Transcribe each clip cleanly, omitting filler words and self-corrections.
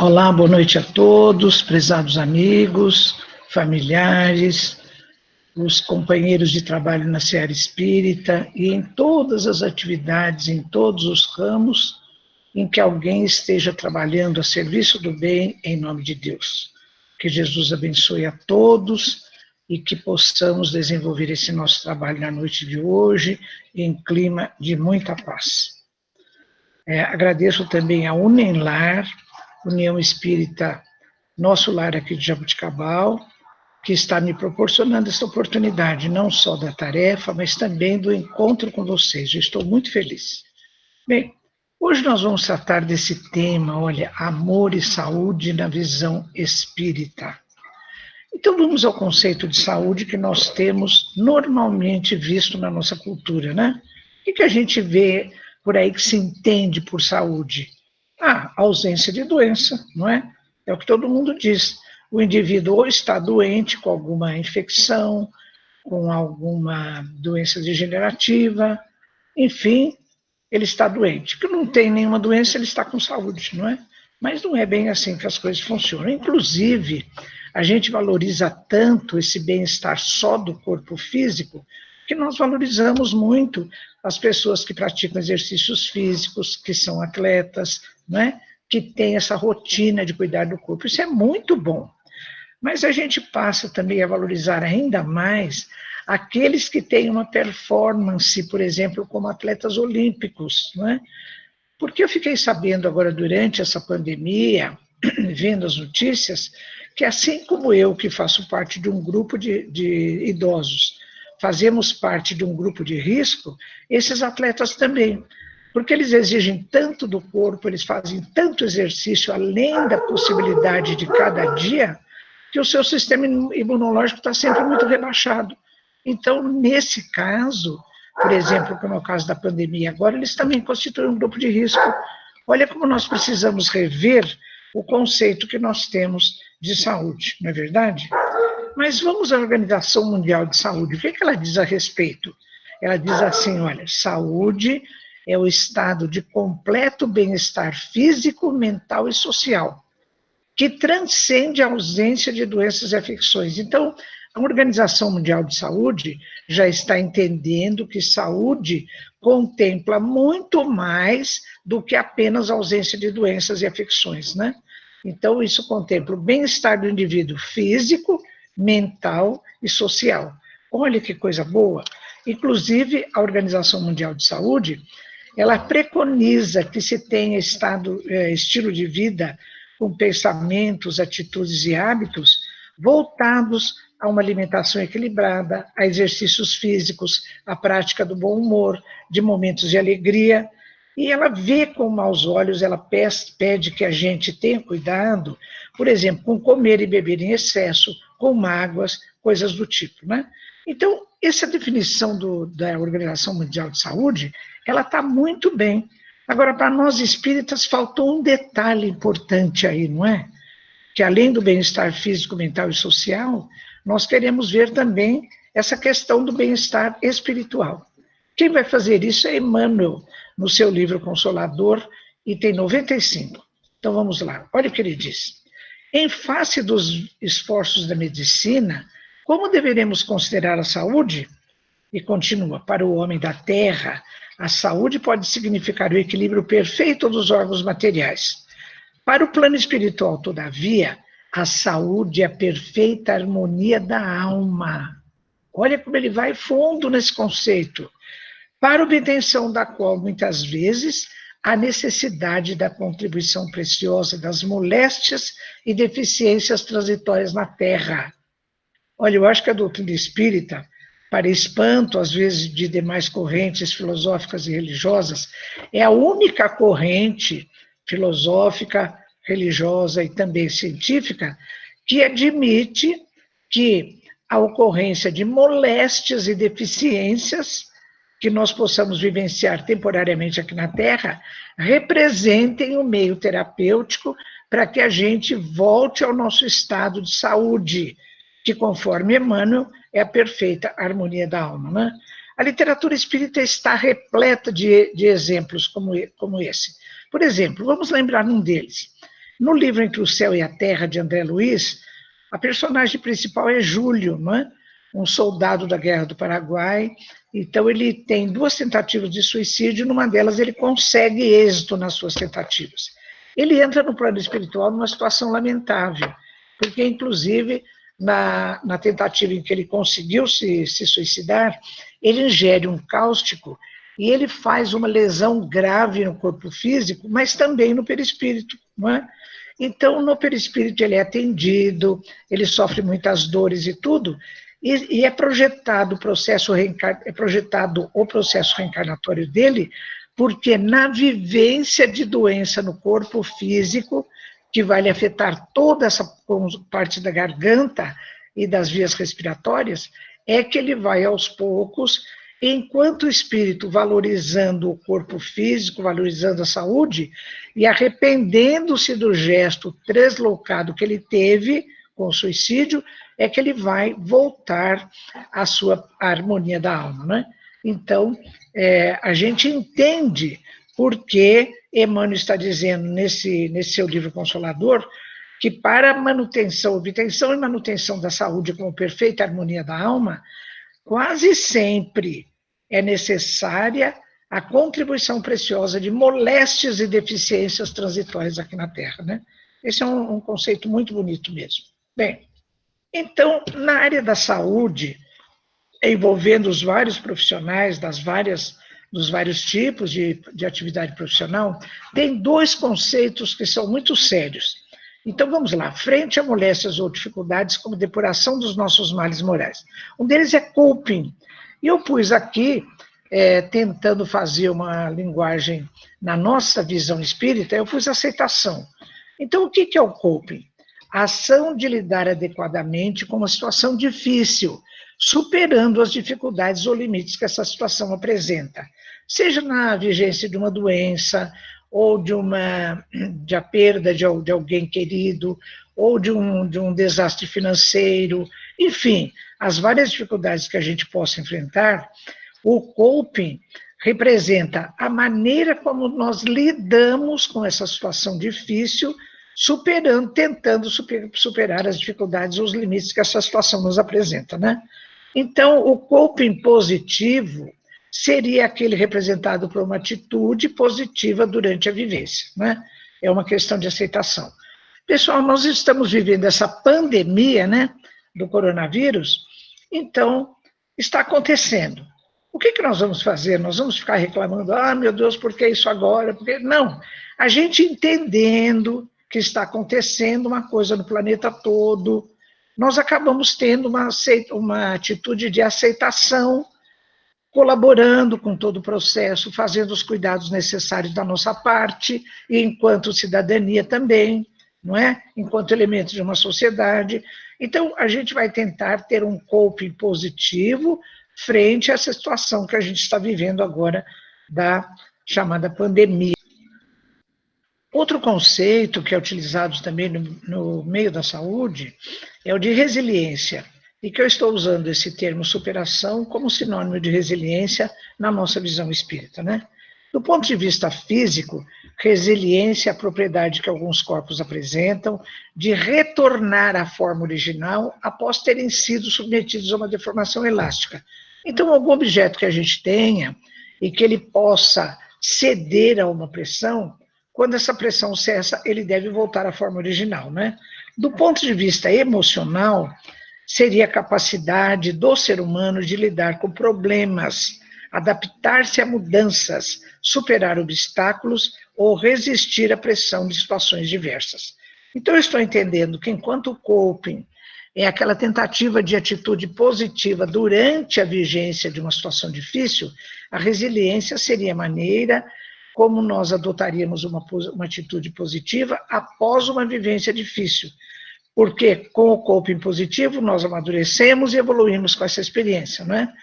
Olá, boa noite a todos, prezados amigos, familiares, os companheiros de trabalho na Seara Espírita e em todas as atividades, em todos os ramos em que alguém esteja trabalhando a serviço do bem, em nome de Deus. Que Jesus abençoe a todos e que possamos desenvolver esse nosso trabalho na noite de hoje em clima de muita paz. Agradeço também a Unenlar, União Espírita Nosso Lar aqui de Jaboticabal, que está me proporcionando essa oportunidade, não só da tarefa, mas também do encontro com vocês. Eu estou muito feliz. Bem, hoje nós vamos tratar desse tema, olha, amor e saúde na visão espírita. Então vamos ao conceito de saúde que nós temos normalmente visto na nossa cultura, né? O que a gente vê por aí que se entende por saúde? A ausência de doença, não é? É o que todo mundo diz. O indivíduo ou está doente com alguma infecção, com alguma doença degenerativa, enfim, ele está doente. Que não tem nenhuma doença, ele está com saúde, não é? Mas não é bem assim que as coisas funcionam. Inclusive, a gente valoriza tanto esse bem-estar só do corpo físico, que nós valorizamos muito as pessoas que praticam exercícios físicos, que são atletas, né, que têm essa rotina de cuidar do corpo. Isso é muito bom. Mas a gente passa também a valorizar ainda mais aqueles que têm uma performance, por exemplo, como atletas olímpicos, né? Porque eu fiquei sabendo agora, durante essa pandemia, vendo as notícias, que assim como eu, que faço parte de um grupo de idosos, fazemos parte de um grupo de risco, esses atletas também, porque eles exigem tanto do corpo, eles fazem tanto exercício, além da possibilidade de cada dia, que o seu sistema imunológico está sempre muito rebaixado. Então, nesse caso, por exemplo, como é o caso da pandemia agora, eles também constituem um grupo de risco. Olha como nós precisamos rever o conceito que nós temos de saúde, não é verdade? Mas vamos à Organização Mundial de Saúde. O que ela diz a respeito? Ela diz assim, olha, saúde é o estado de completo bem-estar físico, mental e social, que transcende a ausência de doenças e afecções. Então, a Organização Mundial de Saúde já está entendendo que saúde contempla muito mais do que apenas a ausência de doenças e afecções, né? Então, isso contempla o bem-estar do indivíduo físico, mental e social. Olha que coisa boa! Inclusive, a Organização Mundial de Saúde, ela preconiza que se tenha estilo de vida com pensamentos, atitudes e hábitos voltados a uma alimentação equilibrada, a exercícios físicos, a prática do bom humor, de momentos de alegria. E ela vê com maus olhos, ela pede que a gente tenha cuidado, por exemplo, com comer e beber em excesso, com mágoas, coisas do tipo, né? Então, essa definição da Organização Mundial de Saúde, ela está muito bem. Agora, para nós espíritas, faltou um detalhe importante aí, não é? Que além do bem-estar físico, mental e social, nós queremos ver também essa questão do bem-estar espiritual. Quem vai fazer isso é Emmanuel, no seu livro Consolador, item 95. Então vamos lá, olha o que ele diz. Em face dos esforços da medicina, como deveremos considerar a saúde? E continua, para o homem da terra, a saúde pode significar o equilíbrio perfeito dos órgãos materiais. Para o plano espiritual, todavia, a saúde é a perfeita harmonia da alma. Olha como ele vai fundo nesse conceito. Para obtenção da qual, muitas vezes, há necessidade da contribuição preciosa das moléstias e deficiências transitórias na Terra. Olha, eu acho que a doutrina espírita, para espanto, às vezes, de demais correntes filosóficas e religiosas, é a única corrente filosófica, religiosa e também científica que admite que a ocorrência de moléstias e deficiências que nós possamos vivenciar temporariamente aqui na Terra representem o meio terapêutico para que a gente volte ao nosso estado de saúde, que, conforme Emmanuel, é a perfeita harmonia da alma, né? A literatura espírita está repleta de exemplos como esse. Por exemplo, vamos lembrar um deles. No livro Entre o Céu e a Terra, de André Luiz, a personagem principal é Júlio, não é? Um soldado da Guerra do Paraguai. Então, ele tem 2 tentativas de suicídio, numa delas ele consegue êxito nas suas tentativas. Ele entra no plano espiritual numa situação lamentável, porque, inclusive, na tentativa em que ele conseguiu se suicidar, ele ingere um cáustico e ele faz uma lesão grave no corpo físico, mas também no perispírito, não é? Então, no perispírito ele é atendido, ele sofre muitas dores e tudo, e é projetado o processo reencarnatório dele, porque na vivência de doença no corpo físico, que vai lhe afetar toda essa parte da garganta e das vias respiratórias, é que ele vai aos poucos, enquanto o espírito valorizando o corpo físico, valorizando a saúde, e arrependendo-se do gesto translocado que ele teve com o suicídio, é que ele vai voltar à sua harmonia da alma, né? Então, a gente entende por que Emmanuel está dizendo nesse seu livro Consolador, que para a manutenção, obtenção e manutenção da saúde com perfeita harmonia da alma, quase sempre é necessária a contribuição preciosa de moléstias e deficiências transitórias aqui na Terra, né? Esse é um conceito muito bonito mesmo. Bem, então, na área da saúde, envolvendo os vários profissionais dos vários tipos de atividade profissional, tem 2 conceitos que são muito sérios. Então, vamos lá. Frente a moléstias ou dificuldades, como depuração dos nossos males morais. Um deles é coping. E eu pus aqui, tentando fazer uma linguagem na nossa visão espírita, eu pus aceitação. Então, o que é o coping? A ação de lidar adequadamente com uma situação difícil, superando as dificuldades ou limites que essa situação apresenta, seja na vigência de uma doença, ou de a perda de alguém querido, ou de um desastre financeiro, enfim, as várias dificuldades que a gente possa enfrentar, o coping representa a maneira como nós lidamos com essa situação difícil, tentando superar as dificuldades ou os limites que essa situação nos apresenta, né? Então, o coping positivo seria aquele representado por uma atitude positiva durante a vivência, né? É uma questão de aceitação. Pessoal, nós estamos vivendo essa pandemia, né, do coronavírus, então, está acontecendo. O que nós vamos fazer? Nós vamos ficar reclamando, meu Deus, por que isso agora? Porque... Não, a gente entendendo que está acontecendo uma coisa no planeta todo, nós acabamos tendo uma atitude de aceitação, colaborando com todo o processo, fazendo os cuidados necessários da nossa parte, e enquanto cidadania também, não é? Enquanto elementos de uma sociedade. Então, a gente vai tentar ter um coping positivo frente a essa situação que a gente está vivendo agora, da chamada pandemia. Outro conceito que é utilizado também no meio da saúde é o de resiliência, e que eu estou usando esse termo superação como sinônimo de resiliência na nossa visão espírita, né? Do ponto de vista físico, resiliência é a propriedade que alguns corpos apresentam de retornar à forma original após terem sido submetidos a uma deformação elástica. Então, algum objeto que a gente tenha e que ele possa ceder a uma pressão, quando essa pressão cessa, ele deve voltar à forma original, né? Do ponto de vista emocional, seria a capacidade do ser humano de lidar com problemas, adaptar-se a mudanças, superar obstáculos ou resistir à pressão de situações diversas. Então, eu estou entendendo que enquanto o coping é aquela tentativa de atitude positiva durante a vigência de uma situação difícil, a resiliência seria a maneira como nós adotaríamos uma atitude positiva após uma vivência difícil. Porque com o coping positivo nós amadurecemos e evoluímos com essa experiência, não é?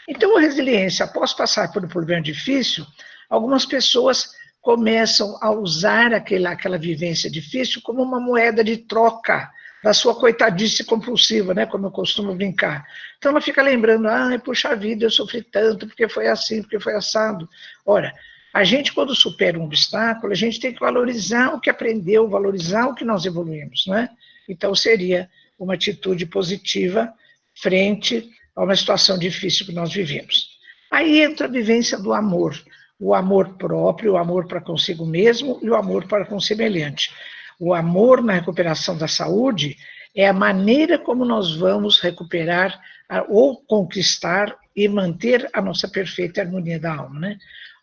Então, a resiliência, após passar por um problema difícil, algumas pessoas começam a usar aquela vivência difícil como uma moeda de troca da sua coitadice compulsiva, né, como eu costumo brincar. Então, ela fica lembrando, puxa vida, eu sofri tanto, porque foi assim, porque foi assado. Ora, A gente, quando supera um obstáculo, a gente tem que valorizar o que aprendeu, valorizar o que nós evoluímos, né? Então, seria uma atitude positiva frente a uma situação difícil que nós vivemos. Aí entra a vivência do amor, o amor próprio, o amor para consigo mesmo e o amor para com o semelhante. O amor na recuperação da saúde é a maneira como nós vamos recuperar ou conquistar e manter a nossa perfeita harmonia da alma, né?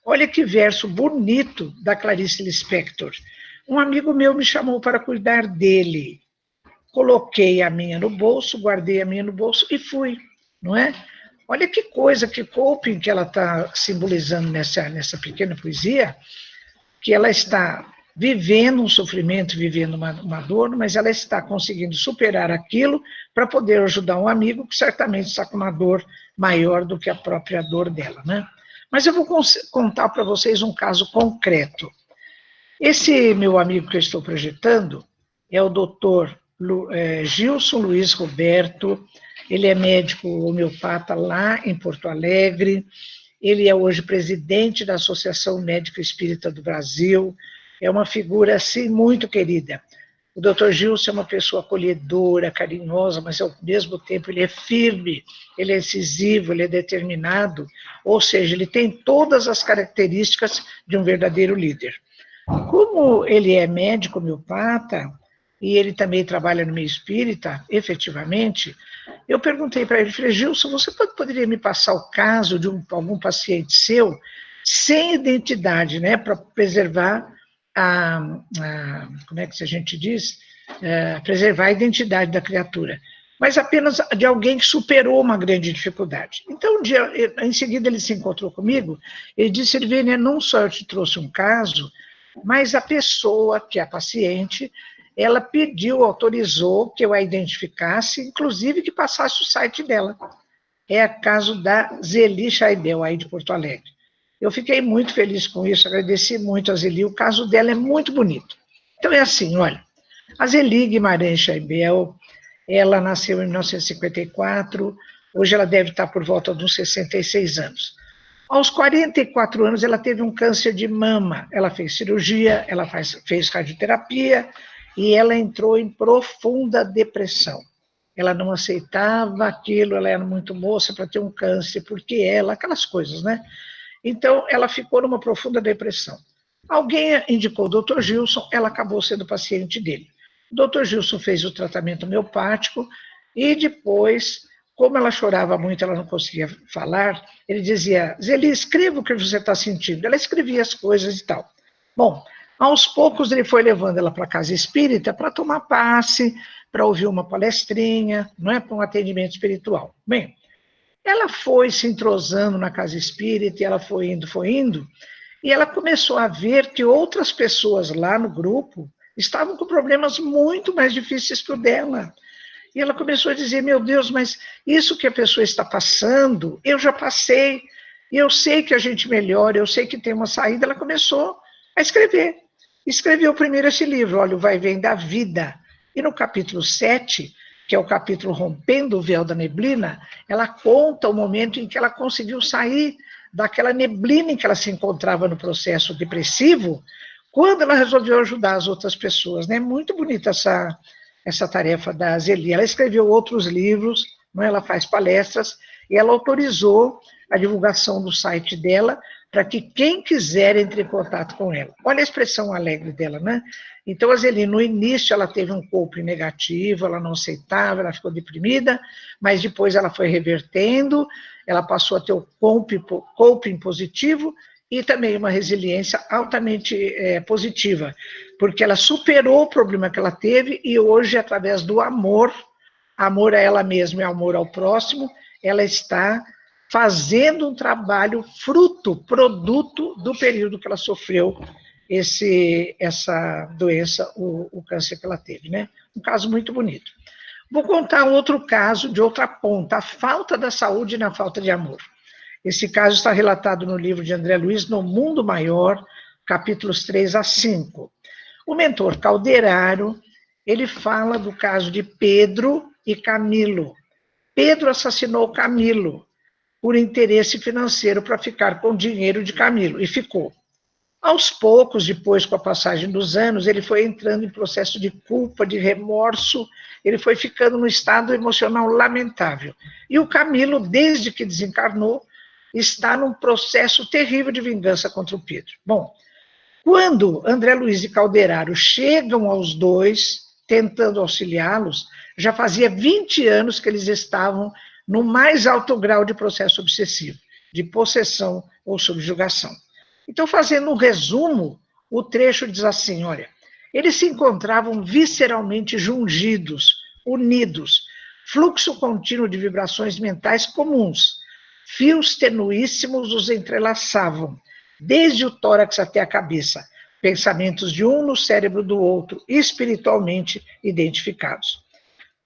Olha que verso bonito da Clarice Lispector. Um amigo meu me chamou para cuidar dele. Coloquei a minha no bolso, guardei a minha no bolso e fui, não é? Olha que coisa, que coping que ela está simbolizando nessa pequena poesia, que ela está vivendo um sofrimento, vivendo uma dor, mas ela está conseguindo superar aquilo para poder ajudar um amigo que certamente está com uma dor maior do que a própria dor dela, né? Mas eu vou contar para vocês um caso concreto. Esse meu amigo que eu estou projetando é o doutor Gilson Luiz Roberto. Ele é médico homeopata lá em Porto Alegre. Ele é hoje presidente da Associação Médico Espírita do Brasil. É uma figura, assim, muito querida. O doutor Gilson é uma pessoa acolhedora, carinhosa, mas ao mesmo tempo ele é firme, ele é incisivo, ele é determinado, ou seja, ele tem todas as características de um verdadeiro líder. Como ele é médico homeopata, e ele também trabalha no meio espírita, efetivamente, eu perguntei para ele, falei, Gilson, você poderia me passar o caso de algum paciente seu, sem identidade, né, para preservar como é que a gente diz? Preservar a identidade da criatura, mas apenas de alguém que superou uma grande dificuldade. Então, um dia, em seguida ele se encontrou comigo, ele disse, Silvânia, não só eu te trouxe um caso, mas a pessoa, que é a paciente, ela pediu, autorizou que eu a identificasse, inclusive que passasse o site dela. É o caso da Zeli Chaibel, aí de Porto Alegre. Eu fiquei muito feliz com isso, agradeci muito a Zeli, o caso dela é muito bonito. Então é assim, olha, a Zeli Guimarães Chaibel, ela nasceu em 1954, hoje ela deve estar por volta de uns 66 anos. Aos 44 anos, ela teve um câncer de mama, ela fez cirurgia, ela fez radioterapia, e ela entrou em profunda depressão. Ela não aceitava aquilo, ela era muito moça para ter um câncer, porque ela, aquelas coisas, né? Então, ela ficou numa profunda depressão. Alguém indicou o doutor Gilson, ela acabou sendo paciente dele. O doutor Gilson fez o tratamento homeopático e depois, como ela chorava muito, ela não conseguia falar, ele dizia, Zeli, escreva o que você está sentindo. Ela escrevia as coisas e tal. Bom, aos poucos ele foi levando ela para a casa espírita para tomar passe, para ouvir uma palestrinha, não é, para um atendimento espiritual. Bem, ela foi se entrosando na casa espírita, e ela foi indo, e ela começou a ver que outras pessoas lá no grupo estavam com problemas muito mais difíceis que o dela. E ela começou a dizer, meu Deus, mas isso que a pessoa está passando, eu já passei, e eu sei que a gente melhora, eu sei que tem uma saída. Ela começou a escrever. Escreveu primeiro esse livro, olha, o Vai e Vem da Vida. E no capítulo 7, que é o capítulo Rompendo o Véu da Neblina, ela conta o momento em que ela conseguiu sair daquela neblina em que ela se encontrava no processo depressivo, quando ela resolveu ajudar as outras pessoas, né? Muito bonita essa tarefa da Zeli. Ela escreveu outros livros, né? Ela faz palestras, e ela autorizou a divulgação do site dela para que quem quiser entre em contato com ela. Olha a expressão alegre dela, né? Então, a Zeli, no início, ela teve um coping negativo, ela não aceitava, ela ficou deprimida, mas depois ela foi revertendo, ela passou a ter o coping positivo e também uma resiliência altamente positiva, porque ela superou o problema que ela teve e hoje, através do amor a ela mesma e amor ao próximo, ela está fazendo um trabalho produto do período que ela sofreu essa doença, o câncer que ela teve, né? Um caso muito bonito. Vou contar um outro caso de outra ponta, a falta da saúde na falta de amor. Esse caso está relatado no livro de André Luiz, No Mundo Maior, capítulos 3 a 5. O mentor Calderaro, ele fala do caso de Pedro e Camilo. Pedro assassinou Camilo por interesse financeiro para ficar com o dinheiro de Camilo, e ficou. Aos poucos, depois, com a passagem dos anos, ele foi entrando em processo de culpa, de remorso, ele foi ficando num estado emocional lamentável. E o Camilo, desde que desencarnou, está num processo terrível de vingança contra o Pedro. Bom, quando André Luiz e Calderaro chegam aos dois, tentando auxiliá-los, já fazia 20 anos que eles estavam no mais alto grau de processo obsessivo, de possessão ou subjugação. Então, fazendo um resumo, o trecho diz assim, olha, eles se encontravam visceralmente jungidos, unidos, fluxo contínuo de vibrações mentais comuns, fios tenuíssimos os entrelaçavam, desde o tórax até a cabeça, pensamentos de um no cérebro do outro, espiritualmente identificados.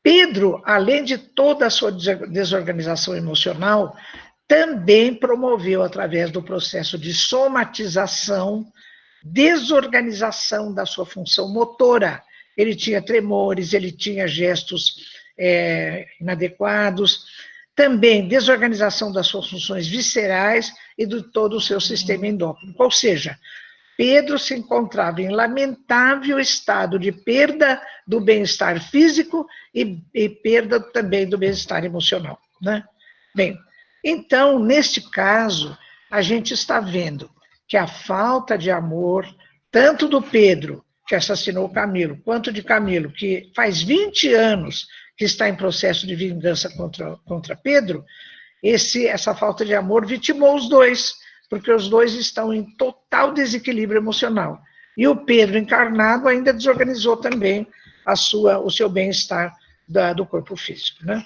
Pedro, além de toda a sua desorganização emocional, também promoveu, através do processo de somatização, desorganização da sua função motora. Ele tinha tremores, ele tinha gestos inadequados, também desorganização das suas funções viscerais e de todo o seu sistema endócrino. Ou seja, Pedro se encontrava em lamentável estado de perda do bem-estar físico e perda também do bem-estar emocional, né? Bem, então, neste caso, a gente está vendo que a falta de amor, tanto do Pedro, que assassinou o Camilo, quanto de Camilo, que faz 20 anos que está em processo de vingança contra Pedro, essa falta de amor vitimou os dois, porque os dois estão em total desequilíbrio emocional. E o Pedro encarnado ainda desorganizou também o seu bem-estar do corpo físico, né?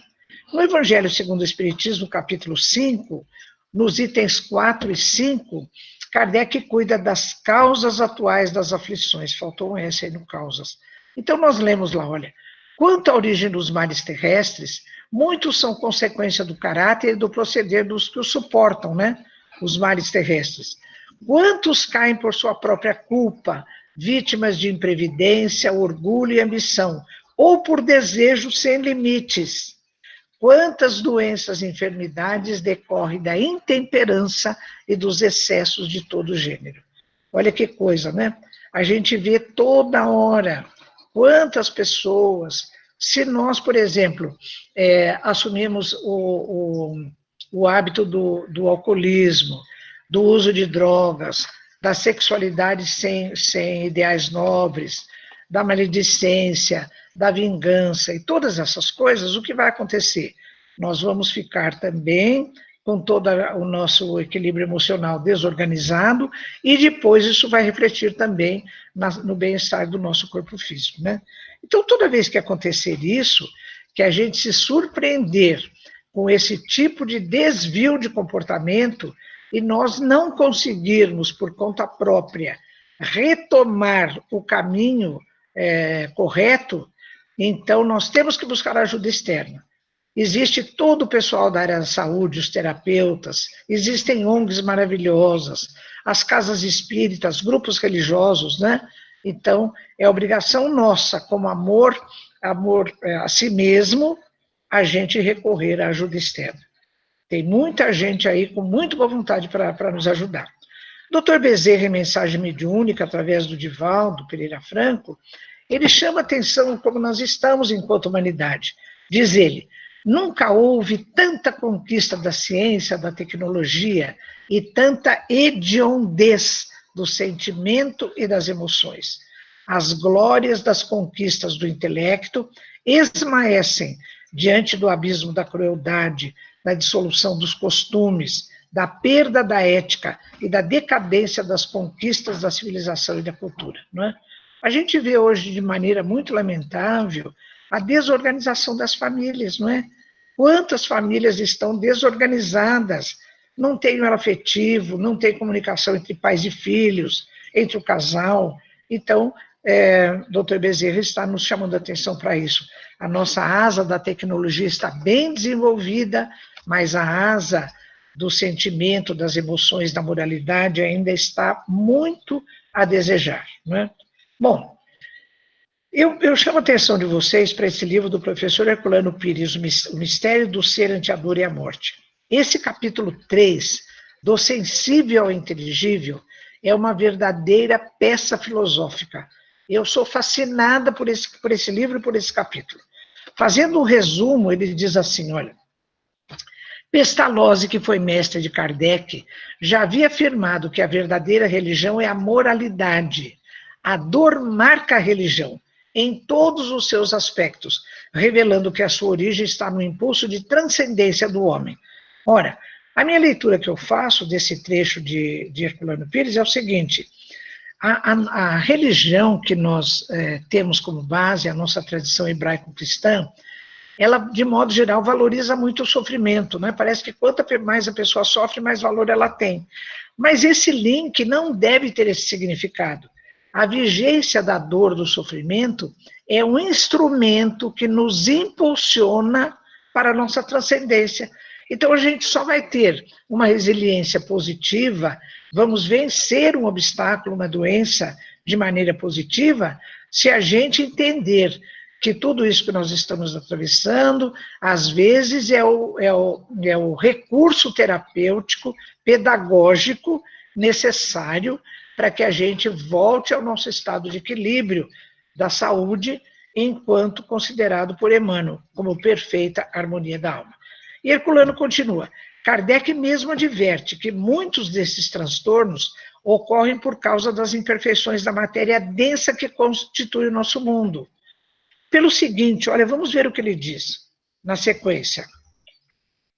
No Evangelho segundo o Espiritismo, capítulo 5, nos itens 4 e 5, Kardec cuida das causas atuais das aflições. Faltou um S aí no causas. Então, nós lemos lá, olha, quanto à origem dos males terrestres, muitos são consequência do caráter e do proceder dos que os suportam, né? Os males terrestres. Quantos caem por sua própria culpa, vítimas de imprevidência, orgulho e ambição, ou por desejos sem limites? Quantas doenças e enfermidades decorrem da intemperança e dos excessos de todo gênero? Olha que coisa, né? A gente vê toda hora quantas pessoas, se nós, por exemplo, assumimos o hábito do alcoolismo, do uso de drogas, da sexualidade sem ideais nobres, da maledicência, da vingança e todas essas coisas, o que vai acontecer? Nós vamos ficar também com todo o nosso equilíbrio emocional desorganizado e depois isso vai refletir também no bem-estar do nosso corpo físico, né? Então, toda vez que acontecer isso, que a gente se surpreender com esse tipo de desvio de comportamento e nós não conseguirmos, por conta própria, retomar o caminho correto, então nós temos que buscar ajuda externa. Existe todo o pessoal da área da saúde, os terapeutas, existem ONGs maravilhosas, as casas espíritas, grupos religiosos, né? Então, é obrigação nossa, como amor a si mesmo, a gente recorrer à ajuda externa. Tem muita gente aí com muito boa vontade para nos ajudar. Dr. Bezerra, em mensagem mediúnica, através do Divaldo Pereira Franco, ele chama atenção como nós estamos enquanto humanidade. Diz ele, nunca houve tanta conquista da ciência, da tecnologia e tanta hediondez do sentimento e das emoções. As glórias das conquistas do intelecto esmaecem diante do abismo da crueldade, da dissolução dos costumes, da perda da ética e da decadência das conquistas da civilização e da cultura, não é? A gente vê hoje, de maneira muito lamentável, a desorganização das famílias, não é? Quantas famílias estão desorganizadas, não tem elo afetivo, não tem comunicação entre pais e filhos, entre o casal. Então, Dr. Bezerra está nos chamando a atenção para isso. A nossa asa da tecnologia está bem desenvolvida, mas a asa do sentimento, das emoções, da moralidade ainda está muito a desejar, não é? Bom, eu chamo a atenção de vocês para esse livro do professor Herculano Pires, O Mistério do Ser ante a Dor e a Morte. Esse capítulo 3, do sensível ao inteligível, é uma verdadeira peça filosófica. Eu sou fascinada por esse livro e por esse capítulo. Fazendo um resumo, ele diz assim, olha, Pestalozzi, que foi mestre de Kardec, já havia afirmado que a verdadeira religião é a moralidade. A dor marca a religião em todos os seus aspectos, revelando que a sua origem está no impulso de transcendência do homem. Ora, a minha leitura que eu faço desse trecho de Herculano Pires é o seguinte: a religião que nós temos como base, a nossa tradição hebraico-cristã, ela, de modo geral, valoriza muito o sofrimento, né? Parece que quanto mais a pessoa sofre, mais valor ela tem. Mas esse link não deve ter esse significado. A vigência da dor, do sofrimento, é um instrumento que nos impulsiona para a nossa transcendência. Então, a gente só vai ter uma resiliência positiva, vamos vencer um obstáculo, uma doença, de maneira positiva, se a gente entender que tudo isso que nós estamos atravessando, às vezes é o recurso terapêutico, pedagógico necessário para que a gente volte ao nosso estado de equilíbrio da saúde, enquanto considerado por Emmanuel como perfeita harmonia da alma. E Herculano continua, Kardec mesmo adverte que muitos desses transtornos ocorrem por causa das imperfeições da matéria densa que constitui o nosso mundo. Pelo seguinte, olha, vamos ver o que ele diz na sequência.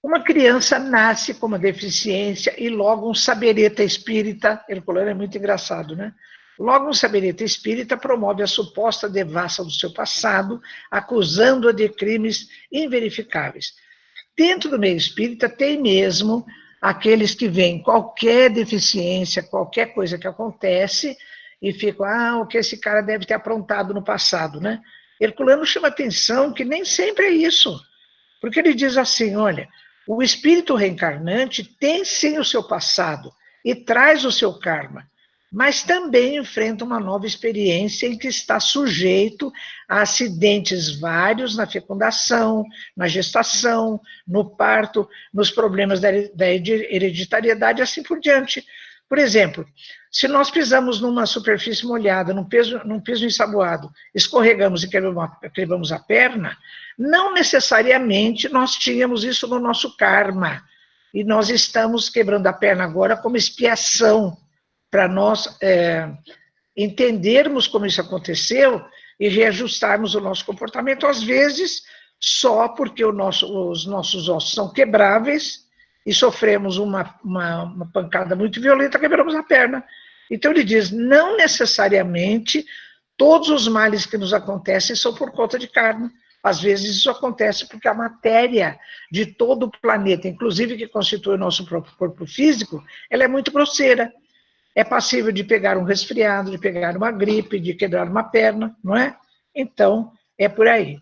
Uma criança nasce com uma deficiência e logo um sabereta espírita, Herculano é muito engraçado, né? Logo um sabereta espírita promove a suposta devassa do seu passado, acusando-a de crimes inverificáveis. Dentro do meio espírita tem mesmo aqueles que veem qualquer deficiência, qualquer coisa que acontece e ficam, o que esse cara deve ter aprontado no passado, né? Herculano chama atenção que nem sempre é isso, porque ele diz assim, olha, o espírito reencarnante tem sim o seu passado e traz o seu karma, mas também enfrenta uma nova experiência em que está sujeito a acidentes vários na fecundação, na gestação, no parto, nos problemas da hereditariedade e assim por diante. Por exemplo, se nós pisamos numa superfície molhada, num piso ensaboado, escorregamos e quebramos a perna, não necessariamente nós tínhamos isso no nosso karma. E nós estamos quebrando a perna agora como expiação, para nós entendermos como isso aconteceu e reajustarmos o nosso comportamento, às vezes, só porque os nossos ossos são quebráveis, e sofremos uma pancada muito violenta, quebramos a perna. Então ele diz, não necessariamente todos os males que nos acontecem são por conta de karma. Às vezes isso acontece porque a matéria de todo o planeta, inclusive que constitui o nosso próprio corpo físico, ela é muito grosseira. É passível de pegar um resfriado, de pegar uma gripe, de quebrar uma perna, não é? Então, é por aí.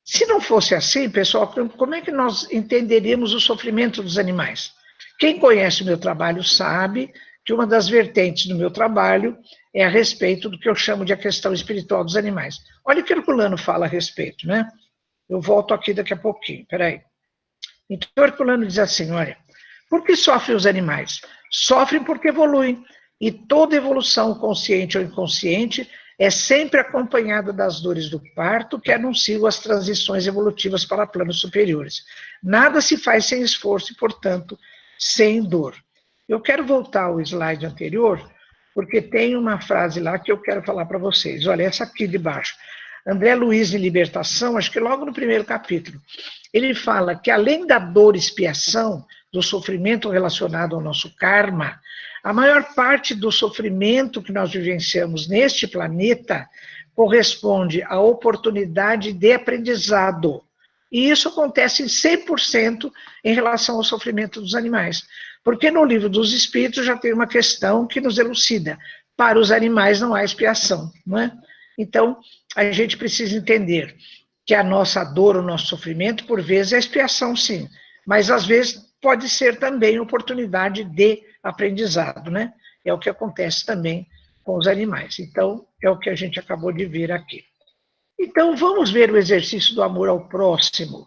Se não fosse assim, pessoal, como é que nós entenderíamos o sofrimento dos animais? Quem conhece o meu trabalho sabe que uma das vertentes do meu trabalho é a respeito do que eu chamo de a questão espiritual dos animais. Olha o que Herculano fala a respeito, né? Eu volto aqui daqui a pouquinho, peraí. Então, Herculano diz assim, olha, por que sofrem os animais? Sofrem porque evoluem, e toda evolução, consciente ou inconsciente, é sempre acompanhada das dores do parto, que anunciam as transições evolutivas para planos superiores. Nada se faz sem esforço e, portanto, sem dor. Eu quero voltar ao slide anterior, porque tem uma frase lá que eu quero falar para vocês. Olha, essa aqui de baixo. André Luiz, em Libertação, acho que logo no primeiro capítulo, ele fala que, além da dor e expiação, do sofrimento relacionado ao nosso karma, a maior parte do sofrimento que nós vivenciamos neste planeta corresponde à oportunidade de aprendizado. E isso acontece em 100% em relação ao sofrimento dos animais. Porque no Livro dos Espíritos já tem uma questão que nos elucida. Para os animais não há expiação, não é? Então, a gente precisa entender que a nossa dor, o nosso sofrimento, por vezes é expiação, sim. Mas, às vezes, pode ser também oportunidade de aprendizado, né? É o que acontece também com os animais. Então, é o que a gente acabou de ver aqui. Então, vamos ver o exercício do amor ao próximo.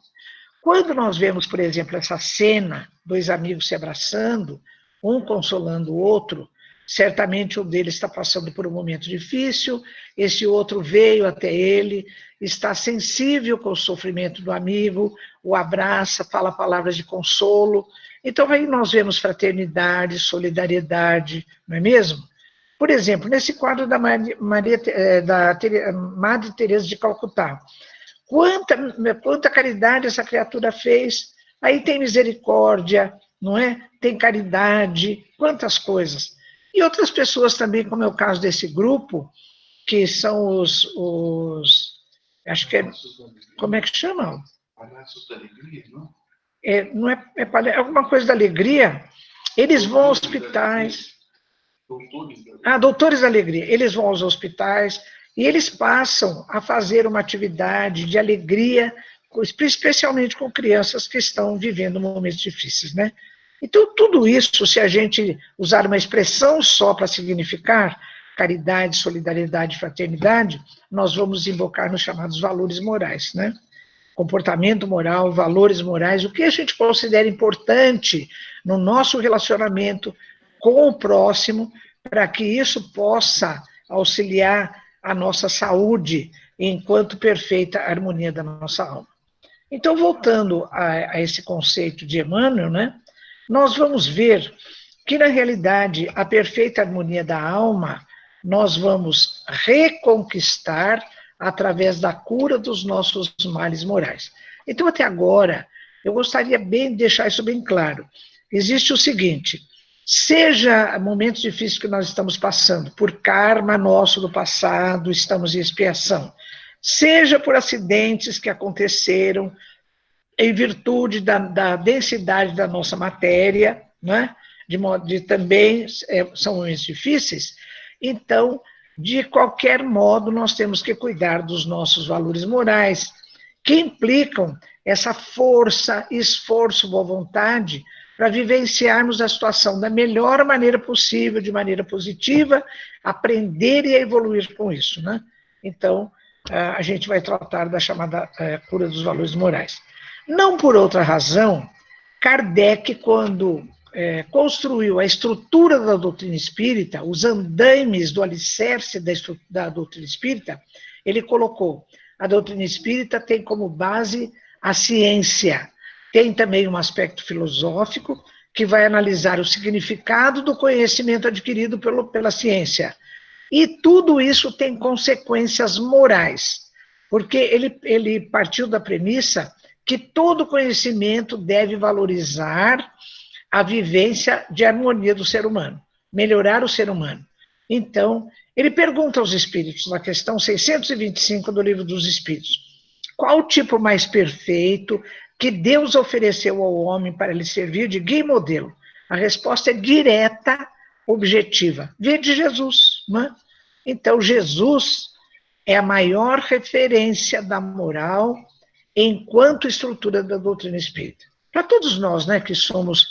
Quando nós vemos, por exemplo, essa cena, dois amigos se abraçando, um consolando o outro, certamente um deles está passando por um momento difícil, esse outro veio até ele, está sensível com o sofrimento do amigo, o abraça, fala palavras de consolo. Então aí nós vemos fraternidade, solidariedade, não é mesmo? Por exemplo, nesse quadro da Madre Teresa de Calcutá, quanta caridade essa criatura fez, aí tem misericórdia, não é? Tem caridade, quantas coisas. E outras pessoas também, como é o caso desse grupo, que são acho que é, como é que chama? Palhaços da Alegria, não? Não é alguma coisa da alegria. Eles vão aos hospitais. Doutores da Alegria. Eles vão aos hospitais e eles passam a fazer uma atividade de alegria, especialmente com crianças que estão vivendo momentos difíceis, né? Então, tudo isso, se a gente usar uma expressão só para significar caridade, solidariedade, fraternidade, nós vamos invocar nos chamados valores morais, né? Comportamento moral, valores morais, o que a gente considera importante no nosso relacionamento com o próximo, para que isso possa auxiliar a nossa saúde enquanto perfeita harmonia da nossa alma. Então, voltando a esse conceito de Emmanuel, né, nós vamos ver que, na realidade, a perfeita harmonia da alma nós vamos reconquistar através da cura dos nossos males morais. Então, até agora, eu gostaria bem de deixar isso bem claro. Existe o seguinte: seja momentos difíceis que nós estamos passando, por karma nosso do passado, estamos em expiação, seja por acidentes que aconteceram em virtude da densidade da nossa matéria, né? de também são momentos difíceis, então, de qualquer modo, nós temos que cuidar dos nossos valores morais, que implicam essa força, esforço, boa vontade, para vivenciarmos a situação da melhor maneira possível, de maneira positiva, aprender e evoluir com isso, né? Então, a gente vai tratar da chamada cura dos valores morais. Não por outra razão, Kardec, quando construiu a estrutura da doutrina espírita, os andaimes do alicerce da doutrina espírita, ele colocou: a doutrina espírita tem como base a ciência, tem também um aspecto filosófico, que vai analisar o significado do conhecimento adquirido pela ciência. E tudo isso tem consequências morais, porque ele partiu da premissa que todo conhecimento deve valorizar a vivência de harmonia do ser humano, melhorar o ser humano. Então, ele pergunta aos espíritos, na questão 625 do Livro dos Espíritos: qual o tipo mais perfeito que Deus ofereceu ao homem para lhe servir de guia e modelo? A resposta é direta, objetiva: vede Jesus, não é? Então, Jesus é a maior referência da moral enquanto estrutura da doutrina espírita. Para todos nós, né, que somos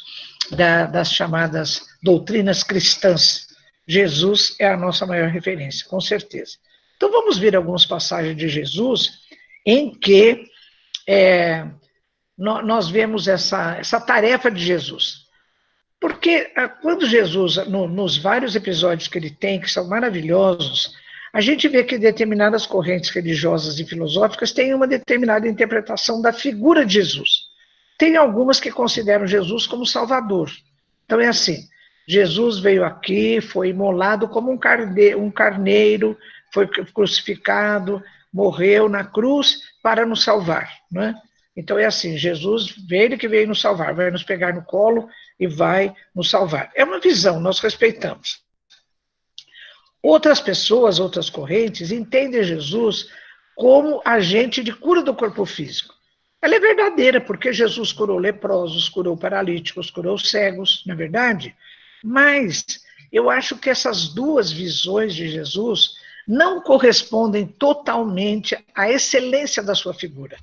das chamadas doutrinas cristãs, Jesus é a nossa maior referência, com certeza. Então, vamos ver algumas passagens de Jesus em que nós vemos essa tarefa de Jesus. Porque quando Jesus, nos vários episódios que ele tem, que são maravilhosos, a gente vê que determinadas correntes religiosas e filosóficas têm uma determinada interpretação da figura de Jesus. Tem algumas que consideram Jesus como Salvador. Então é assim: Jesus veio aqui, foi imolado como um carneiro, foi crucificado, morreu na cruz para nos salvar, não é? Então é assim: Jesus, ele que veio nos salvar, vai nos pegar no colo e vai nos salvar. É uma visão, nós respeitamos. Outras pessoas, outras correntes, entendem Jesus como agente de cura do corpo físico. Ela é verdadeira, porque Jesus curou leprosos, curou paralíticos, curou cegos, não é verdade? Mas eu acho que essas duas visões de Jesus não correspondem totalmente à excelência da sua figura,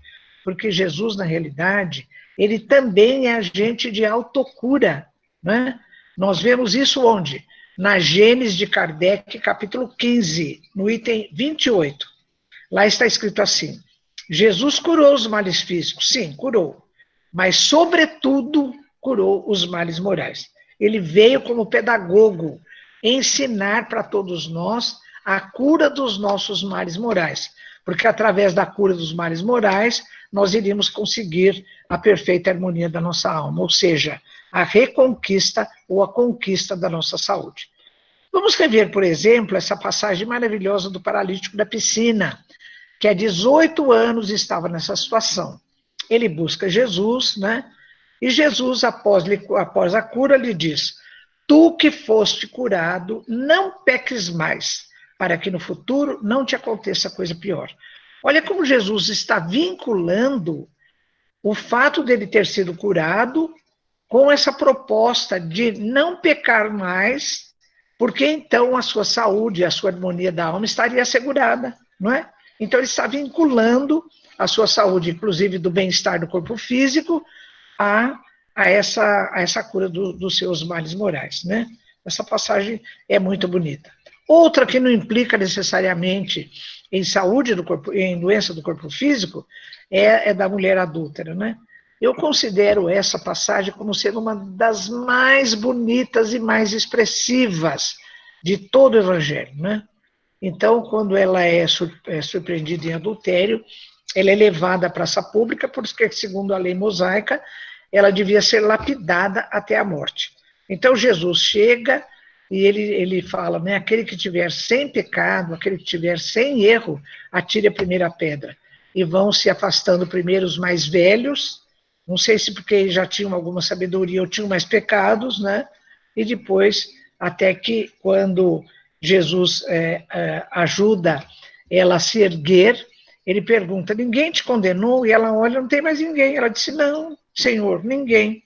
porque Jesus, na realidade, ele também é agente de autocura, né? Nós vemos isso onde? Na Gênesis de Kardec, capítulo 15, no item 28. Lá está escrito assim: Jesus curou os males físicos, sim, curou, mas, sobretudo, curou os males morais. Ele veio como pedagogo ensinar para todos nós a cura dos nossos males morais, porque através da cura dos males morais, nós iríamos conseguir a perfeita harmonia da nossa alma, ou seja, a reconquista ou a conquista da nossa saúde. Vamos rever, por exemplo, essa passagem maravilhosa do paralítico da piscina, que há 18 anos estava nessa situação. Ele busca Jesus, né? E Jesus, após a cura, lhe diz: tu que foste curado, não peques mais, para que no futuro não te aconteça coisa pior. Olha como Jesus está vinculando o fato dele ter sido curado com essa proposta de não pecar mais, porque então a sua saúde, a sua harmonia da alma estaria assegurada, não é? Então ele está vinculando a sua saúde, inclusive do bem-estar do corpo físico, a essa cura dos seus males morais, né? Essa passagem é muito bonita. Outra que não implica necessariamente em saúde do corpo, em doença do corpo físico, é da mulher adúltera, né? Eu considero essa passagem como sendo uma das mais bonitas e mais expressivas de todo o Evangelho, né? Então, quando ela é surpreendida em adultério, ela é levada à praça pública, porque, segundo a lei mosaica, ela devia ser lapidada até a morte. Então, Jesus chega e ele fala, né, aquele que tiver sem pecado, aquele que tiver sem erro, atire a primeira pedra. E vão se afastando primeiro os mais velhos, não sei se porque já tinham alguma sabedoria ou tinham mais pecados, né? E depois, até que quando Jesus ajuda ela a se erguer, ele pergunta, ninguém te condenou? E ela olha, não tem mais ninguém. Ela disse, não, Senhor, ninguém.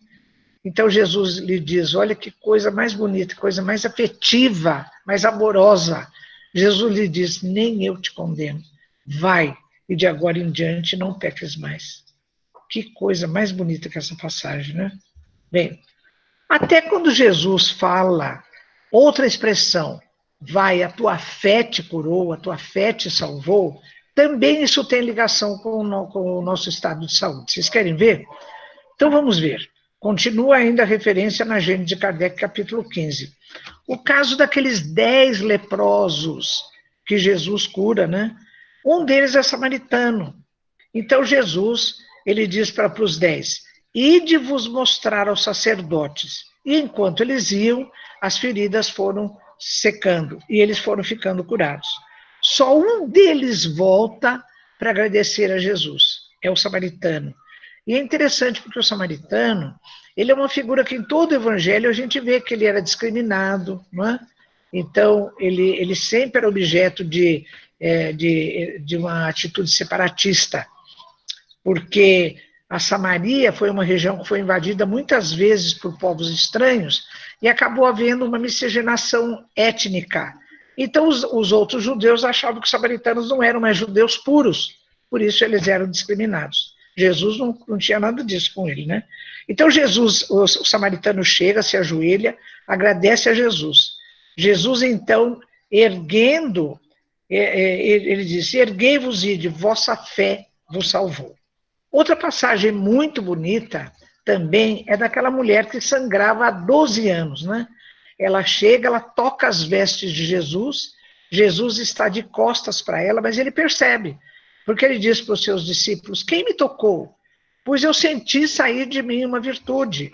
Então Jesus lhe diz, olha que coisa mais bonita, coisa mais afetiva, mais amorosa. Jesus lhe diz, nem eu te condeno. Vai, e de agora em diante não peques mais. Que coisa mais bonita que essa passagem, né? Bem, até quando Jesus fala outra expressão, vai, a tua fé te curou, a tua fé te salvou, também isso tem ligação com o nosso estado de saúde. Vocês querem ver? Então vamos ver. Continua ainda a referência na Gênese de Kardec, capítulo 15. O caso daqueles 10 leprosos que Jesus cura, né? Um deles é samaritano. Então Jesus, ele diz para os 10, ide vos mostrar aos sacerdotes. E enquanto eles iam, as feridas foram secando e eles foram ficando curados. Só um deles volta para agradecer a Jesus, é o samaritano. E é interessante porque o samaritano, ele é uma figura que em todo o evangelho a gente vê que ele era discriminado, não é? Então, ele sempre era objeto de uma atitude separatista, porque a Samaria foi uma região que foi invadida muitas vezes por povos estranhos e acabou havendo uma miscigenação étnica. Então, os outros judeus achavam que os samaritanos não eram mais judeus puros, por isso eles eram discriminados. Jesus não tinha nada disso com ele, né? Então Jesus, o samaritano chega, se ajoelha, agradece a Jesus. Jesus, então, erguendo, ele diz, erguei-vos e de vossa fé vos salvou. Outra passagem muito bonita também é daquela mulher que sangrava há 12 anos, né? Ela chega, ela toca as vestes de Jesus, Jesus está de costas para ela, mas ele percebe, porque ele diz para os seus discípulos, quem me tocou? Pois eu senti sair de mim uma virtude.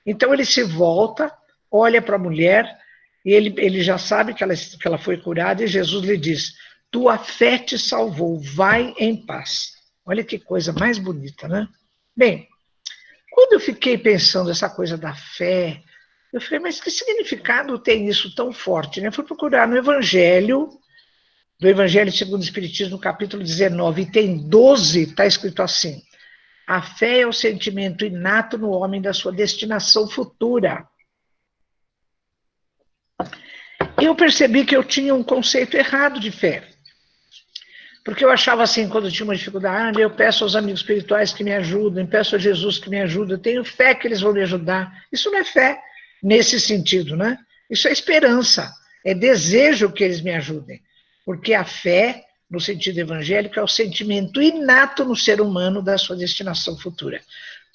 Então ele se volta, olha para a mulher, e ele já sabe que ela foi curada, e Jesus lhe diz, tua fé te salvou, vai em paz. Olha que coisa mais bonita, né? Bem, quando eu fiquei pensando essa coisa da fé, eu falei, mas que significado tem isso tão forte? Eu fui procurar no Evangelho, do Evangelho segundo o Espiritismo, no capítulo 19, e tem 12, está escrito assim, a fé é o sentimento inato no homem da sua destinação futura. Eu percebi que eu tinha um conceito errado de fé. Porque eu achava assim, quando eu tinha uma dificuldade, eu peço aos amigos espirituais que me ajudem, peço a Jesus que me ajude, eu tenho fé que eles vão me ajudar. Isso não é fé nesse sentido, né? Isso é esperança, é desejo que eles me ajudem. Porque a fé, no sentido evangélico, é o sentimento inato no ser humano da sua destinação futura.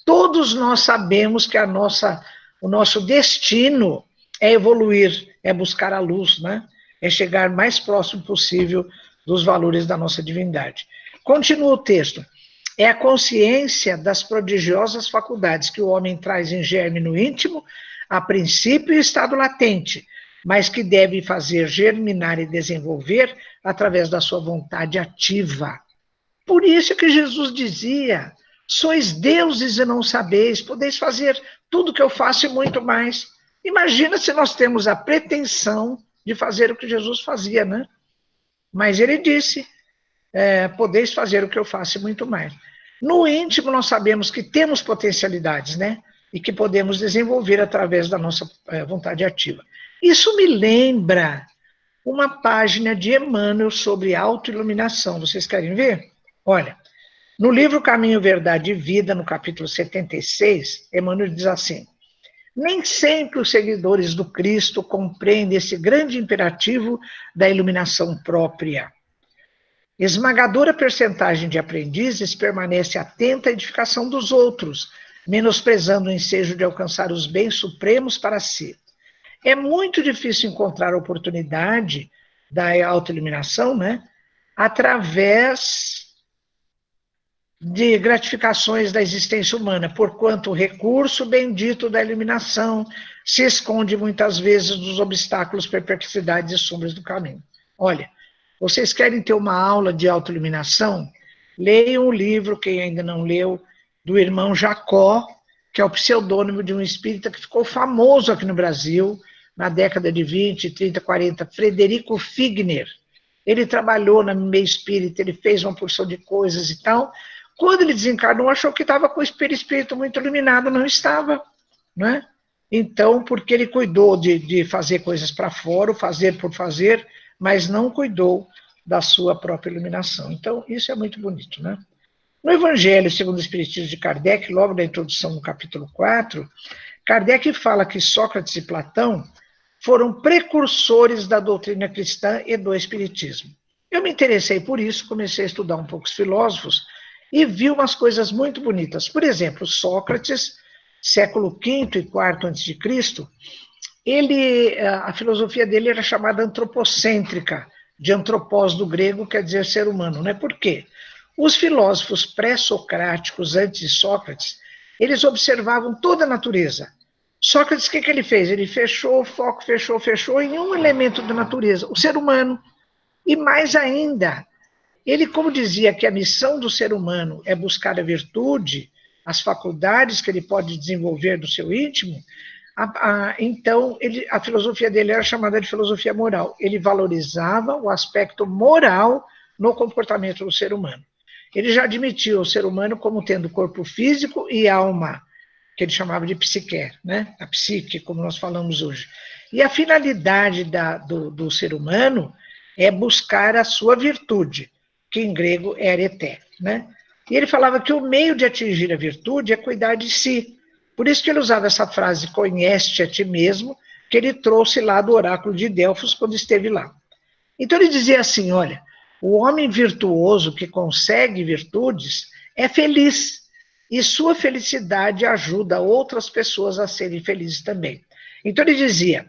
Todos nós sabemos que o nosso destino é evoluir é buscar a luz, né? É chegar mais próximo possível dos valores da nossa divindade. Continua o texto. É a consciência das prodigiosas faculdades que o homem traz em germe no íntimo, a princípio em estado latente, mas que deve fazer germinar e desenvolver através da sua vontade ativa. Por isso que Jesus dizia: sois deuses e não sabeis, podeis fazer tudo que eu faço e muito mais. Imagina se nós temos a pretensão de fazer o que Jesus fazia, né? Mas ele disse: podeis fazer o que eu faço e muito mais. No íntimo, nós sabemos que temos potencialidades, né? E que podemos desenvolver através da nossa vontade ativa. Isso me lembra uma página de Emmanuel sobre autoiluminação. Vocês querem ver? Olha, no livro Caminho, Verdade e Vida, no capítulo 76, Emmanuel diz assim: nem sempre os seguidores do Cristo compreendem esse grande imperativo da iluminação própria. Esmagadora percentagem de aprendizes permanece atenta à edificação dos outros, menosprezando o ensejo de alcançar os bens supremos para si. É muito difícil encontrar a oportunidade da autoiluminação, né, através de gratificações da existência humana, porquanto o recurso bendito da iluminação se esconde muitas vezes dos obstáculos, perplexidades e sombras do caminho. Olha, vocês querem ter uma aula de autoiluminação? Leiam o livro, quem ainda não leu, do irmão Jacó, que é o pseudônimo de um espírita que ficou famoso aqui no Brasil, na década de 20, 30, 40, Frederico Figner. Ele trabalhou na meio espírita, ele fez uma porção de coisas e tal. Quando ele desencarnou, achou que estava com o espírito muito iluminado, não estava, né? Então, porque ele cuidou de fazer coisas para fora, fazer por fazer, mas não cuidou da sua própria iluminação. Então, isso é muito bonito, né? No Evangelho segundo o Espiritismo de Kardec, logo na introdução no capítulo 4, Kardec fala que Sócrates e Platão foram precursores da doutrina cristã e do Espiritismo. Eu me interessei por isso, comecei a estudar um pouco os filósofos e vi umas coisas muito bonitas. Por exemplo, Sócrates, século V e IV a.C., a filosofia dele era chamada antropocêntrica, de antropós do grego, quer dizer ser humano, né? Por quê? Os filósofos pré-socráticos, antes de Sócrates, eles observavam toda a natureza. Sócrates, o que ele fez? Ele fechou o foco, fechou em um elemento da natureza, o ser humano. E mais ainda, ele, como dizia que a missão do ser humano é buscar a virtude, as faculdades que ele pode desenvolver do seu íntimo, então a filosofia dele era chamada de filosofia moral. Ele valorizava o aspecto moral no comportamento do ser humano. Ele já admitiu o ser humano como tendo corpo físico e alma, que ele chamava de psique, né? A psique, como nós falamos hoje. E a finalidade do ser humano é buscar a sua virtude, que em grego é areté, né? E ele falava que o meio de atingir a virtude é cuidar de si. Por isso que ele usava essa frase, conhece-te a ti mesmo, que ele trouxe lá do oráculo de Delfos quando esteve lá. Então ele dizia assim, olha, o homem virtuoso que consegue virtudes é feliz, e sua felicidade ajuda outras pessoas a serem felizes também. Então ele dizia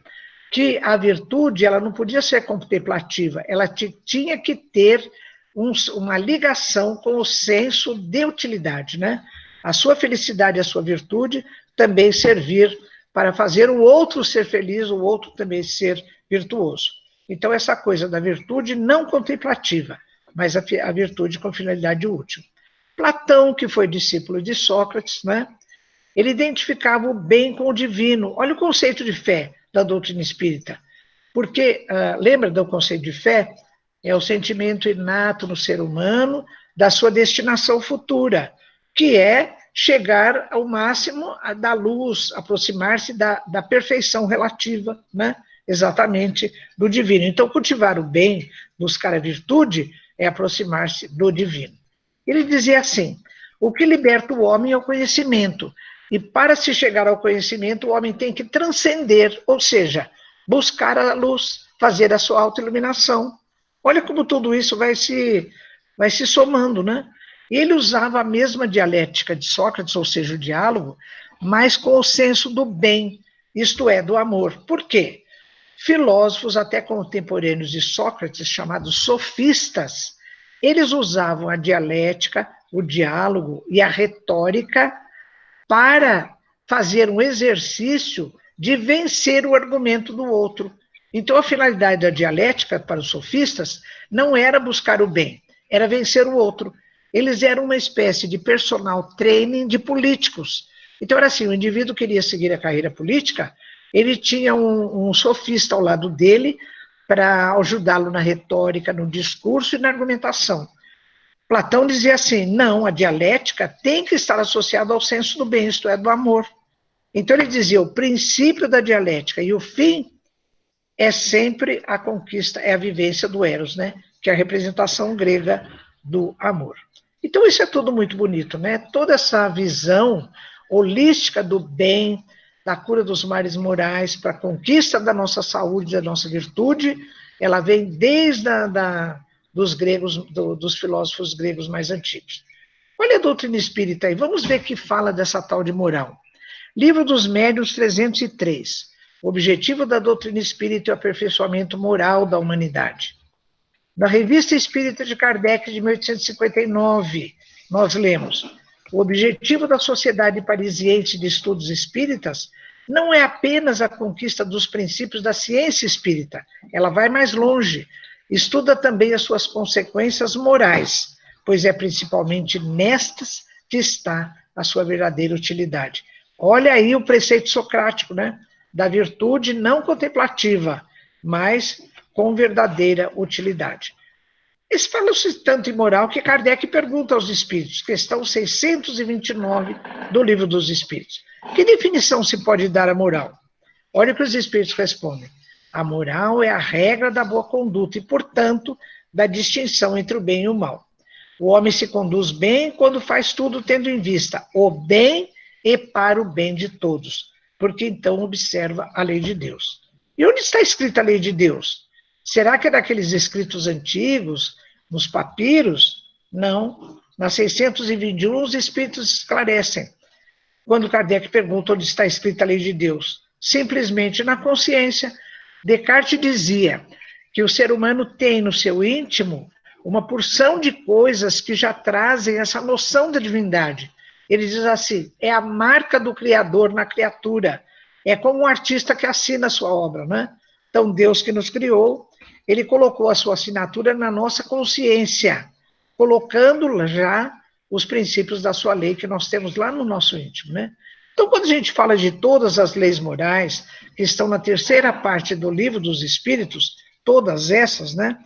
que a virtude ela não podia ser contemplativa, ela tinha que ter uma ligação com o senso de utilidade, né? A sua felicidade e a sua virtude também servir para fazer o outro ser feliz, o outro também ser virtuoso. Então, essa coisa da virtude não contemplativa, mas a virtude com finalidade útil. Platão, que foi discípulo de Sócrates, né? Ele identificava o bem com o divino. Olha o conceito de fé da doutrina espírita. Porque, lembra do conceito de fé? É o sentimento inato no ser humano da sua destinação futura, que é chegar ao máximo da luz, aproximar-se da perfeição relativa, né? Exatamente do divino. Então, cultivar o bem, buscar a virtude, é aproximar-se do divino. Ele dizia assim, o que liberta o homem é o conhecimento, e para se chegar ao conhecimento, o homem tem que transcender, ou seja, buscar a luz, fazer a sua autoiluminação. Olha como tudo isso vai se somando, né? Ele usava a mesma dialética de Sócrates, ou seja, o diálogo, mas com o senso do bem, isto é, do amor. Por quê? filósofos até contemporâneos de Sócrates, chamados sofistas, eles usavam a dialética, o diálogo e a retórica para fazer um exercício de vencer o argumento do outro. Então, a finalidade da dialética para os sofistas não era buscar o bem, era vencer o outro. Eles eram uma espécie de personal training de políticos. Então, era assim, o indivíduo queria seguir a carreira política, ele tinha um sofista ao lado dele para ajudá-lo na retórica, no discurso e na argumentação. Platão dizia assim, não, a dialética tem que estar associada ao senso do bem, isto é, do amor. Então ele dizia, o princípio da dialética e o fim é sempre a conquista, é a vivência do eros, né? Que é a representação grega do amor. Então isso é tudo muito bonito, né? Toda essa visão holística do bem, da cura dos males morais, para a conquista da nossa saúde, da nossa virtude, ela vem desde dos gregos, dos filósofos gregos mais antigos. Olha a doutrina espírita aí, vamos ver que fala dessa tal de moral. Livro dos Médiuns 303. O objetivo da doutrina espírita é o aperfeiçoamento moral da humanidade. Na Revista Espírita de Kardec, de 1859, nós lemos: o objetivo da Sociedade Parisiense de Estudos Espíritas não é apenas a conquista dos princípios da ciência espírita, ela vai mais longe, estuda também as suas consequências morais, pois é principalmente nestas que está a sua verdadeira utilidade. Olha aí o preceito socrático, né? Da virtude não contemplativa, mas com verdadeira utilidade. Eles falam-se tanto em moral que Kardec pergunta aos espíritos, questão 629 do Livro dos Espíritos. Que definição se pode dar à moral? Olha o que os espíritos respondem. A moral é a regra da boa conduta e, portanto, da distinção entre o bem e o mal. O homem se conduz bem quando faz tudo tendo em vista o bem e para o bem de todos, porque então observa a lei de Deus. E onde está escrita a lei de Deus? Será que é daqueles escritos antigos, nos papiros? Não. Na 621, os espíritos esclarecem. Quando Kardec pergunta onde está escrita a lei de Deus, simplesmente na consciência. Descartes dizia que o ser humano tem no seu íntimo uma porção de coisas que já trazem essa noção da divindade. Ele diz assim, é a marca do Criador na criatura. É como um artista que assina a sua obra, né? Então, Deus que nos criou, ele colocou a sua assinatura na nossa consciência, colocando já os princípios da sua lei que nós temos lá no nosso íntimo, né? Então, quando a gente fala de todas as leis morais, que estão na terceira parte do Livro dos Espíritos, todas essas, né?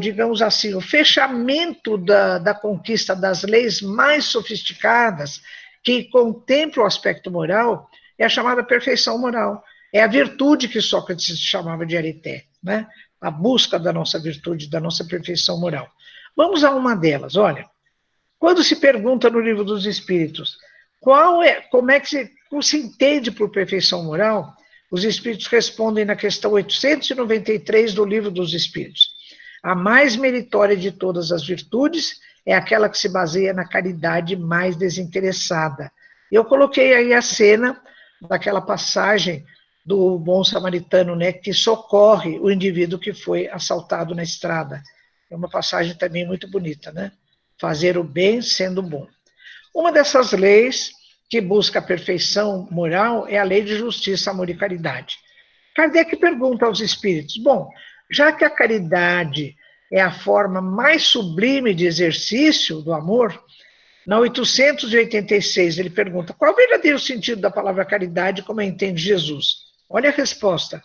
Digamos assim, o fechamento da conquista das leis mais sofisticadas, que contemplam o aspecto moral, é a chamada perfeição moral. É a virtude que Sócrates chamava de arité, né? A busca da nossa virtude, da nossa perfeição moral. Vamos a uma delas, olha. Quando se pergunta no Livro dos Espíritos, como é que se entende por perfeição moral, os Espíritos respondem na questão 893 do Livro dos Espíritos. A mais meritória de todas as virtudes é aquela que se baseia na caridade mais desinteressada. Eu coloquei aí a cena daquela passagem do bom samaritano, né, que socorre o indivíduo que foi assaltado na estrada. É uma passagem também muito bonita, né? Fazer o bem sendo bom. Uma dessas leis que busca a perfeição moral é a lei de justiça, amor e caridade. Kardec pergunta aos espíritos, bom, já que a caridade é a forma mais sublime de exercício do amor, na 886 ele pergunta, qual é o verdadeiro sentido da palavra caridade como a entende Jesus? Olha a resposta,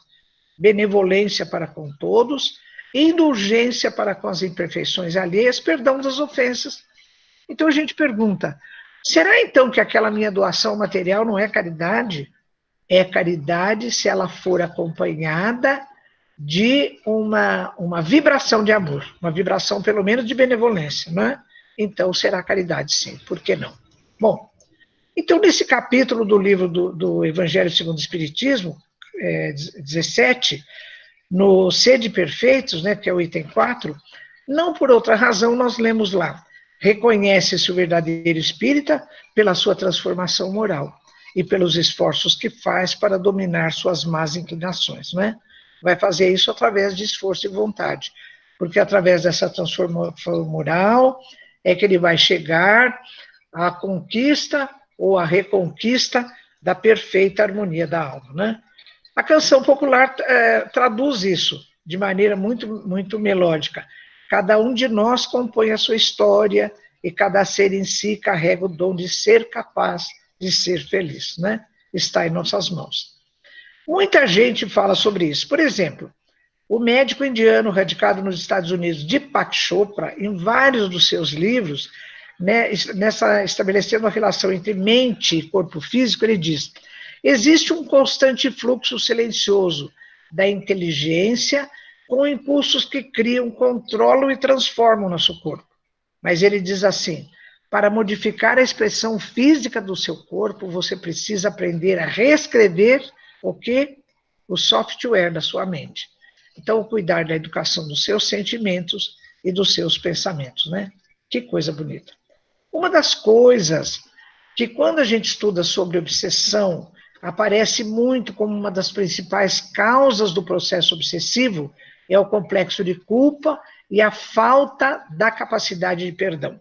benevolência para com todos, indulgência para com as imperfeições alheias, perdão das ofensas. Então a gente pergunta, será então que aquela minha doação material não é caridade? É caridade se ela for acompanhada de uma vibração de amor, uma vibração pelo menos de benevolência, não é? Então será caridade sim, por que não? Bom, então nesse capítulo do livro do Evangelho segundo o Espiritismo, 17, no Sede Perfeitos, né, que é o item 4, não por outra razão nós lemos lá, reconhece-se o verdadeiro espírita pela sua transformação moral. e pelos esforços que faz para dominar suas más inclinações, não é? Vai fazer isso através de esforço e vontade, porque através dessa transformação moral é que ele vai chegar à conquista ou à reconquista da perfeita harmonia da alma, né? A canção popular traduz isso de maneira muito melódica. Cada um de nós compõe a sua história e cada ser em si carrega o dom de ser capaz de ser feliz, né? Está em nossas mãos. Muita gente fala sobre isso. Por exemplo, o médico indiano radicado nos Estados Unidos, Deepak Chopra, em vários dos seus livros, né, estabelecendo a relação entre mente e corpo físico, ele diz: existe um constante fluxo silencioso da inteligência com impulsos que criam, controlam e transformam o nosso corpo. Mas ele diz assim: para modificar a expressão física do seu corpo, você precisa aprender a reescrever o quê? O software da sua mente. Então, cuidar da educação dos seus sentimentos e dos seus pensamentos, né? Que coisa bonita. Uma das coisas que, quando a gente estuda sobre obsessão, aparece muito como uma das principais causas do processo obsessivo é o complexo de culpa e a falta da capacidade de perdão.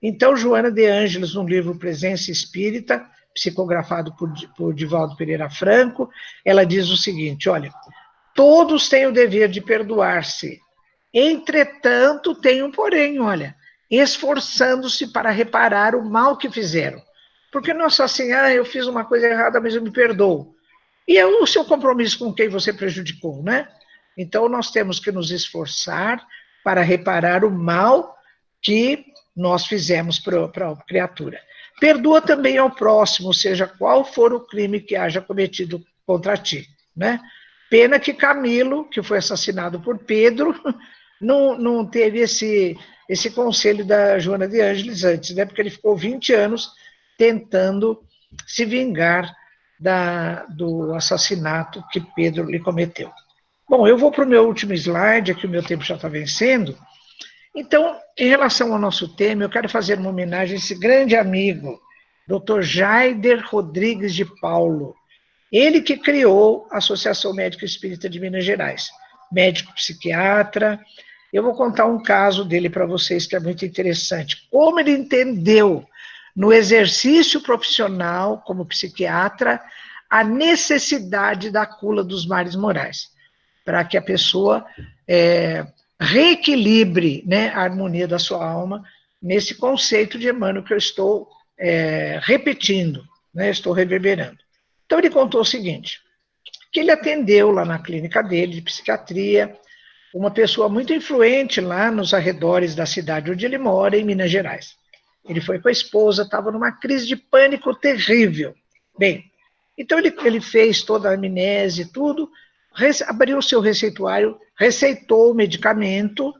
Então, Joana de Ângeles, no livro Presença Espírita, psicografado por Divaldo Pereira Franco, ela diz o seguinte: olha, todos têm o dever de perdoar-se, entretanto, tem um porém, olha, esforçando-se para reparar o mal que fizeram. Porque não é só assim, eu fiz uma coisa errada, mas eu me perdoo. E é o seu compromisso com quem você prejudicou, né? Então, nós temos que nos esforçar para reparar o mal que nós fizemos para a criatura. Perdoa também ao próximo, seja qual for o crime que haja cometido contra ti, né? Pena que Camilo, que foi assassinado por Pedro, não teve esse conselho da Joana de Ângeles antes, né? Porque ele ficou 20 anos tentando se vingar do assassinato que Pedro lhe cometeu. Bom, eu vou para o meu último slide, aqui o meu tempo já está vencendo. Então, em relação ao nosso tema, eu quero fazer uma homenagem a esse grande amigo, Dr. Jaider Rodrigues de Paulo. Ele que criou a Associação Médica Espírita de Minas Gerais, médico psiquiatra. Eu vou contar um caso dele para vocês que é muito interessante. Como ele entendeu, no exercício profissional como psiquiatra, a necessidade da cura dos males morais, para que a pessoa reequilibre, né, a harmonia da sua alma, nesse conceito de Emmanuel que eu estou repetindo, né, estou reverberando. Então, ele contou o seguinte, que ele atendeu lá na clínica dele, de psiquiatria, uma pessoa muito influente lá nos arredores da cidade onde ele mora, em Minas Gerais. Ele foi com a esposa, estava numa crise de pânico terrível. Bem, então ele fez toda a amnese e tudo, abriu o seu receituário, receitou o medicamento,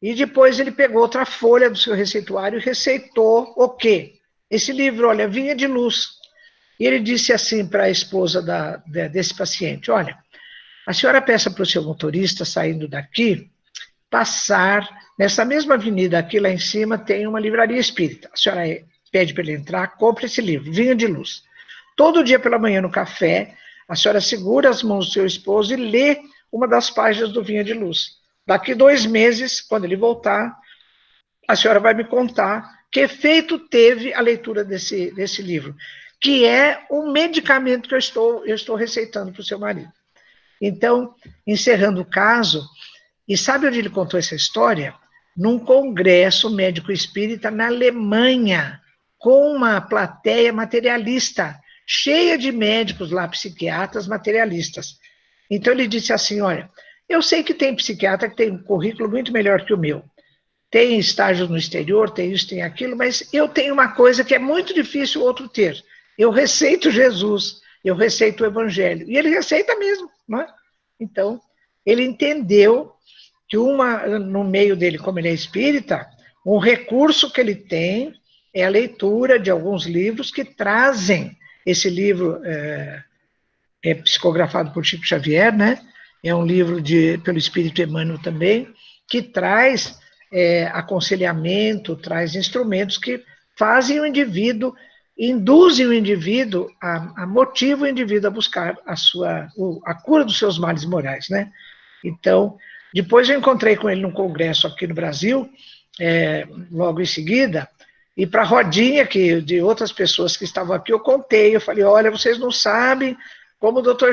e depois ele pegou outra folha do seu receituário e receitou o quê? Esse livro, olha, Vinha de Luz. E ele disse assim para a esposa desse paciente: olha, a senhora peça para o seu motorista, saindo daqui, passar nessa mesma avenida aqui lá em cima, tem uma livraria espírita. A senhora pede para ele entrar, compra esse livro, Vinha de Luz. Todo dia pela manhã no café, a senhora segura as mãos do seu esposo e lê uma das páginas do Vinha de Luz. Daqui 2 meses, quando ele voltar, a senhora vai me contar que efeito teve a leitura desse livro, que é um medicamento que eu estou receitando para o seu marido. Então, encerrando o caso, e sabe onde ele contou essa história? Num congresso médico espírita na Alemanha, com uma plateia materialista, cheia de médicos lá, psiquiatras materialistas. Então ele disse assim: olha, eu sei que tem psiquiatra que tem um currículo muito melhor que o meu, tem estágios no exterior, tem isso, tem aquilo, mas eu tenho uma coisa que é muito difícil o outro ter. Eu receito Jesus, eu receito o Evangelho. E ele receita mesmo, não é? Então, ele entendeu que no meio dele, como ele é espírita, um recurso que ele tem é a leitura de alguns livros que trazem esse livro psicografado por Chico Xavier, né? É um livro pelo Espírito Emmanuel também, que traz aconselhamento, traz instrumentos que fazem o indivíduo induzem o indivíduo, motiva o indivíduo a buscar a cura dos seus males morais, né? Então, depois eu encontrei com ele num congresso aqui no Brasil, logo em seguida, e para a rodinha de outras pessoas que estavam aqui, eu contei, eu falei, olha, vocês não sabem como o Dr.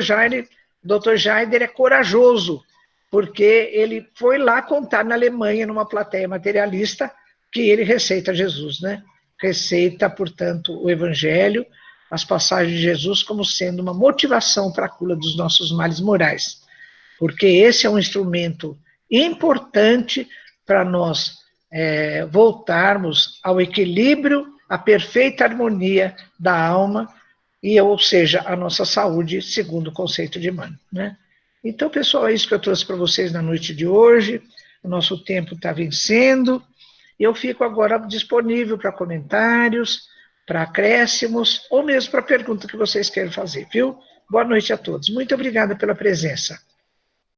Jaider é corajoso, porque ele foi lá contar na Alemanha, numa plateia materialista, que ele receita Jesus, né? Receita, portanto, o Evangelho, as passagens de Jesus, como sendo uma motivação para a cura dos nossos males morais. Porque esse é um instrumento importante para nós voltarmos ao equilíbrio, à perfeita harmonia da alma, ou seja, a nossa saúde, segundo o conceito de Emmanuel, né? Então, pessoal, é isso que eu trouxe para vocês na noite de hoje. O nosso tempo está vencendo. Eu fico agora disponível para comentários, para acréscimos, ou mesmo para pergunta que vocês querem fazer, viu? Boa noite a todos. Muito obrigada pela presença.